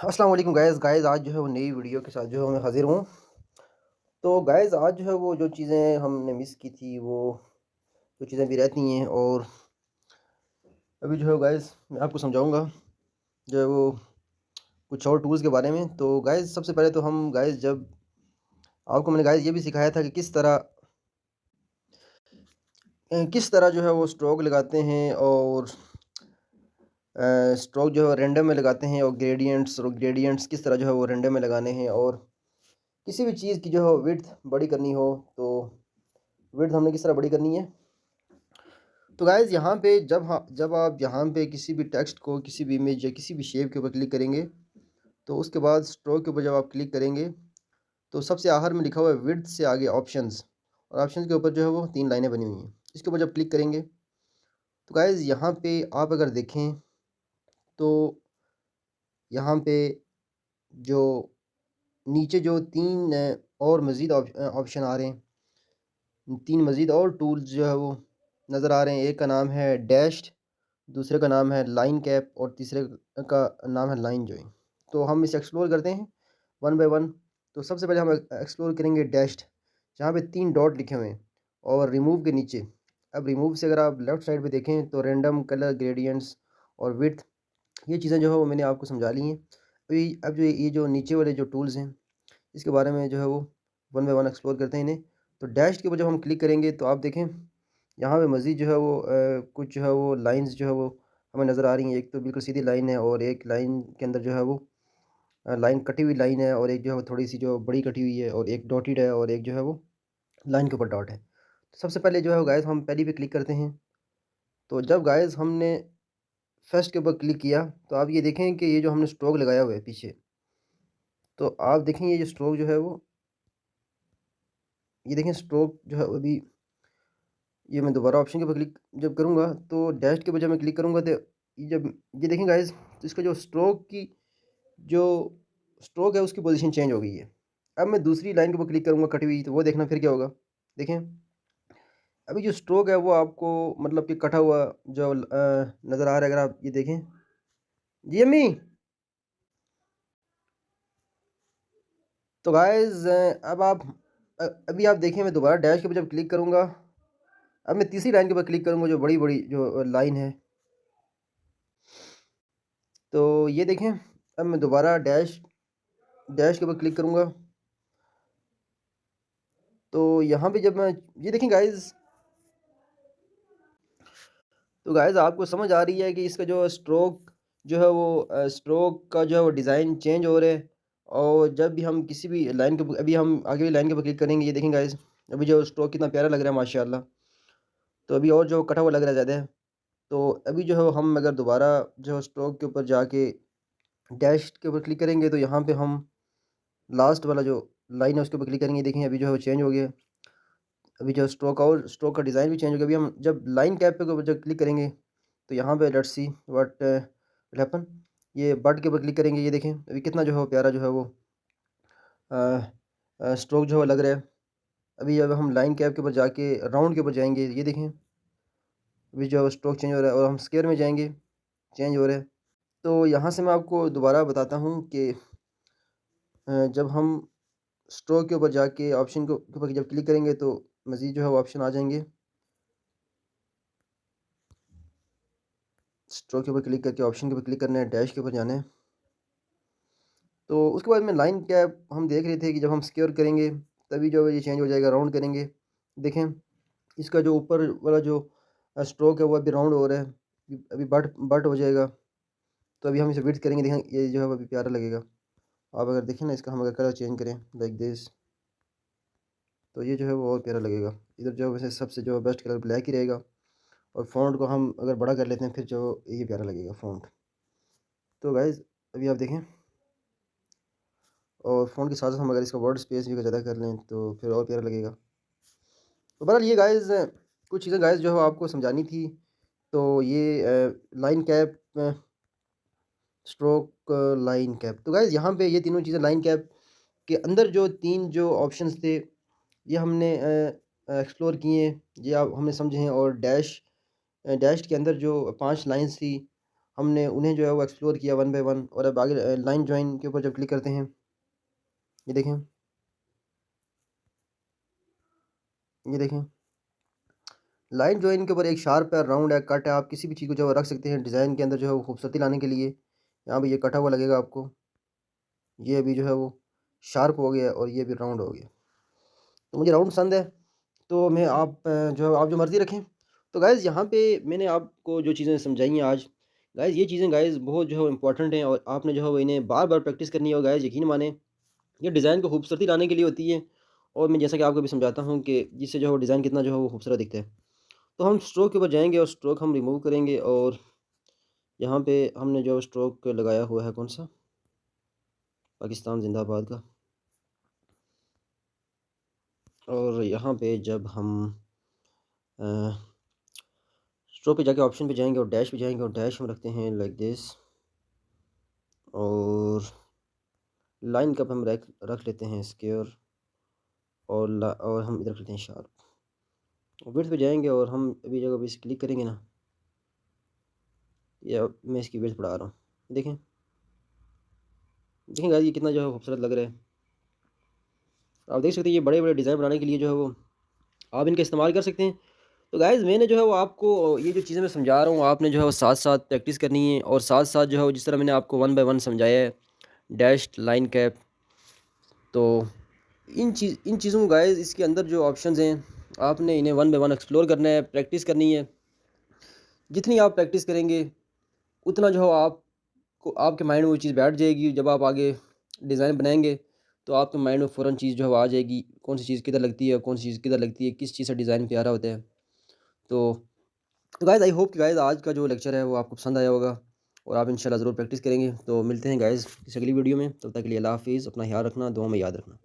अस्सलाम वालेकुम गाइज़ आज जो है वो नई वीडियो के साथ जो है मैं हाज़िर हूँ। तो गाइज़ आज जो है वो जो चीज़ें हमने मिस की थी वो जो चीज़ें अभी रहती हैं और अभी जो है गाइज़ मैं आपको समझाऊँगा जो है वो कुछ और टूल्स के बारे में। तो गाइज़ सबसे पहले तो हम गाइज़ जब आपको मैंने गाइज़ ये भी सिखाया था कि किस तरह जो है वो स्ट्रोक लगाते हैं और स्ट्रोक जो है रैंडम में लगाते हैं और ग्रेडियंट्स किस तरह जो है वो रैंडम में लगाने हैं और किसी भी चीज़ की जो है विड्थ बड़ी करनी हो तो विड्थ हमने किस तरह बड़ी करनी है। तो गाइज़ यहाँ पे जब आप यहाँ पे किसी भी टेक्स्ट को किसी भी इमेज या किसी भी शेप के ऊपर क्लिक करेंगे, तो उसके बाद स्ट्रोक के ऊपर जब आप क्लिक करेंगे, तो सबसे आखिर में लिखा हुआ है विड्थ से आगे ऑप्शंस और ऑप्शंस के ऊपर जो है वो 3 लाइनें बनी हुई हैं। इसके ऊपर जब क्लिक करेंगे, तो गाइज़ यहाँ पे आप अगर देखें, तो यहाँ पे जो नीचे जो 3 और मज़ीद ऑप्शन आ रहे हैं, 3 मज़ीद और टूल्स जो है वो नज़र आ रहे हैं। एक का नाम है डैश्ड, दूसरे का नाम है लाइन कैप और तीसरे का नाम है लाइन जॉइन। तो हम इसे एक्सप्लोर करते हैं वन बाय वन। तो सबसे पहले हम एक्सप्लोर करेंगे डैश्ड, जहाँ पे 3 डॉट लिखे हुए हैं और रिमूव के नीचे। अब रिमूव से अगर आप लेफ़्ट साइड पे देखें तो रैंडम, कलर ग्रेडिएंट्स और विड्थ, ये चीज़ें जो है वो मैंने आपको समझा ली हैं। अभी अब जो ये जो नीचे वाले जो टूल्स हैं, इसके बारे में जो है वो वन बाय वन एक्सप्लोर करते हैं इन्हें। तो डैश के ऊपर जब हम क्लिक करेंगे तो आप देखें यहाँ पे मज़ीद जो है वो कुछ जो है वो लाइन्स जो है वो हमें नज़र आ रही हैं। एक तो बिल्कुल सीधी लाइन है और एक लाइन के अंदर जो है वो लाइन कटी हुई लाइन है और एक जो है वो थोड़ी-सी जो बड़ी कटी हुई है और एक डॉटेड है और एक जो है वो लाइन के ऊपर डॉट है। तो सबसे पहले जो है गाइस हम पहली पे क्लिक करते हैं। तो जब गाइस हमने फर्स्ट के ऊपर क्लिक किया तो आप ये देखें कि ये जो हमने स्ट्रोक लगाया हुआ है पीछे, तो आप देखें ये जो स्ट्रोक जो है वो ये देखें स्ट्रोक जो है अभी ये मैं दोबारा ऑप्शन के ऊपर क्लिक जब करूँगा तो डैश के ऊपर जब मैं क्लिक करूँगा तो ये जब ये देखें गाइस, तो इसका जो जो स्ट्रोक है उसकी पोजीशन चेंज हो गई है। अब मैं दूसरी लाइन के ऊपर क्लिक करूँगा कटी हुई, तो वो देखना फिर क्या होगा। देखें अभी जो स्ट्रोक है वो आपको मतलब कि कटा हुआ जो नज़र आ रहा है, अगर आप ये देखें। जी अम्मी। तो गाइस अब अभी आप देखें मैं दोबारा डैश के ऊपर जब क्लिक करूँगा, अब मैं तीसरी लाइन के ऊपर क्लिक करूँगा जो बड़ी-बड़ी जो लाइन है। तो ये देखें अब मैं दोबारा डैश डैश के ऊपर क्लिक करूँगा, तो यहाँ पे जब मैं ये देखें गाइस, तो गाइस आपको समझ आ रही है कि इसका जो स्ट्रोक जो है वो स्ट्रोक का जो है वो डिज़ाइन चेंज हो रहा है। और जब भी हम किसी भी लाइन के अभी हम आगे वाली लाइन के ऊपर क्लिक करेंगे, ये देखें गाइस अभी जो स्ट्रोक कितना प्यारा लग रहा है माशाल्लाह। तो अभी और जो कटा हुआ लग रहा है ज़्यादा। तो अभी जो है हम अगर दोबारा जो स्ट्रोक के ऊपर जाके डैश के ऊपर क्लिक करेंगे तो यहाँ पे हम लास्ट वाला जो लाइन है उसके ऊपर क्लिक करेंगे, देखें अभी जो है वो चेंज हो गया। अभी जो स्ट्रोक का डिज़ाइन भी चेंज हो गया। अभी हम जब लाइन कैप पे ऊपर जब क्लिक करेंगे तो यहाँ पे let's see what will happen. ये बर्ड के ऊपर क्लिक करेंगे, ये देखें अभी कितना जो है वो प्यारा जो है वो स्ट्रोक जो है वो लग रहा है। अभी जब हम लाइन कैप के ऊपर जाके राउंड के ऊपर जाएंगे, ये देखें अभी जो है वो स्ट्रोक चेंज हो रहा है और हम स्क्वायर में जाएंगे, चेंज हो रहा है। तो यहाँ से मैं आपको दोबारा बताता हूँ कि जब हम स्ट्रोक के ऊपर जाके ऑप्शन के ऊपर जब क्लिक करेंगे तो मज़ीद जो है वो ऑप्शन आ जाएंगे। स्ट्रोक के ऊपर क्लिक करके ऑप्शन के ऊपर क्लिक करना है, डैश के ऊपर जाना है। तो उसके बाद में लाइन कैप हम देख रहे थे कि जब हम सिक्योर करेंगे तभी जो है ये चेंज हो जाएगा, राउंड करेंगे। देखें इसका जो ऊपर वाला जो स्ट्रोक है वो अभी राउंड हो रहा है, अभी बट बट हो जाएगा। तो अभी हम इसे विड्थ करेंगे, देखें ये जो है वो अभी प्यारा लगेगा। आप अगर देखें ना, इसका हम अगर कलर चेंज करें लाइक दिस, तो ये जो है वो और प्यारा लगेगा। इधर जो है वैसे सबसे जो बेस्ट कलर ब्लैक ही रहेगा और फ़ॉन्ट को हम अगर बड़ा कर लेते हैं फिर जो ये प्यारा लगेगा फ़ॉन्ट। तो गाइज़ अभी आप देखें, और फ़ॉन्ट के साथ-साथ हम अगर इसका वर्ड स्पेस भी ज़्यादा कर लें तो फिर और प्यारा लगेगा। तो बहरहाल ये गाइज़ कुछ चीज़ें गाइज़ जो है आपको समझानी थी। तो ये line cap, stroke, line cap. तो गाइज़ यहाँ पे ये तीनों चीज़ें लाइन कैप के अंदर जो 3 जो ऑप्शंस थे ये हमने एक्सप्लोर किए, ये आप हमने समझे हैं। और डैश के अंदर जो 5 लाइन्स थी हमने उन्हें जो है वो एक्सप्लोर किया वन बाय वन। और अब आगे लाइन जॉइन के ऊपर जब क्लिक करते हैं, ये देखें, ये देखें लाइन जॉइन के ऊपर एक शार्प है, राउंड है, कट है। आप किसी भी चीज़ को जो है रख सकते हैं डिज़ाइन के अंदर जो है वो खूबसूरती लाने के लिए। यहाँ पे ये कटा हुआ लगेगा आपको, ये अभी जो है वो शार्प हो गया और ये भी राउंड हो गया। तो मुझे राउंड पसंद है, तो मैं आप जो है आप जो मर्ज़ी रखें। तो गाइज़ यहाँ पे मैंने आपको जो चीज़ें समझाई हैं आज, गाइज़ ये चीज़ें गाइज़ बहुत जो है इम्पोर्टेंट हैं और आपने जो है वो इन्हें बार-बार प्रैक्टिस करनी है। और गाइज़ यकीन मानें, ये डिज़ाइन को खूबसूरती लाने के लिए होती है। और मैं जैसा कि आपको भी समझाता हूँ कि जिससे जो है वो डिज़ाइन कितना जो है वो खूबसूरत दिखता है। तो हम स्ट्रोक के ऊपर जाएँगे और स्ट्रोक हम रिमूव करेंगे। और यहाँ पे हमने जो स्ट्रोक लगाया हुआ है कौन-सा? पाकिस्तान ज़िंदाबाद का। और यहाँ पे जब हम अ, स्ट्रोक पे जाके ऑप्शन पे जाएँगे और डैश पे जाएँगे और डैश हम रखते हैं लाइक दिस। और लाइन कप हम रख रख लेते हैं स्क्वायर। और हम इधर रखते हैं शार्प। विड्थ पे जाएँगे और हम अभी जब इस क्लिक करेंगे ना, ये अब मैं इसकी विड्थ बढ़ा रहा हूँ। देखें, देखें गाइस ये कितना जो है खूबसूरत लग रहा है। आप देख सकते हैं ये बड़े-बड़े डिज़ाइन बनाने के लिए जो है वो आप इनका इस्तेमाल कर सकते हैं। तो गाइज़ मैंने जो है वो आपको ये जो चीज़ें मैं समझा रहा हूँ, आपने जो है वो साथ-साथ प्रैक्टिस करनी है। और साथ-साथ जो है वो जिस तरह मैंने आपको वन बाय वन समझाया है, डैश्ड, लाइन कैप, तो इन चीज़ों को गाइज़ इसके अंदर जो ऑप्शंस हैं, आपने इन्हें वन बाय वन एक्सप्लोर करना है, प्रैक्टिस करनी है। जितनी आप प्रैक्टिस करेंगे, उतना जो है आपको आपके माइंड में वो चीज़ बैठ जाएगी। जब आप आगे डिज़ाइन बनाएँगे, तो आपके माइंड में फ़ौरन चीज़ जो है वो आ जाएगी, कौन-सी चीज़ किधर लगती है, कौन-सी चीज़ किधर लगती है, किस चीज़ से डिज़ाइन प्यारा होता है। तो गाइज़ आई होप कि गाइज़ आज का जो लेक्चर है वो आपको पसंद आया होगा और आप इंशाल्लाह ज़रूर प्रैक्टिस करेंगे। तो मिलते हैं गाइज़ किसी अगली वीडियो में, तब तक के लिए अल्लाह हाफ़िज़। अपना ख्याल रखना, दुआ में याद रखना।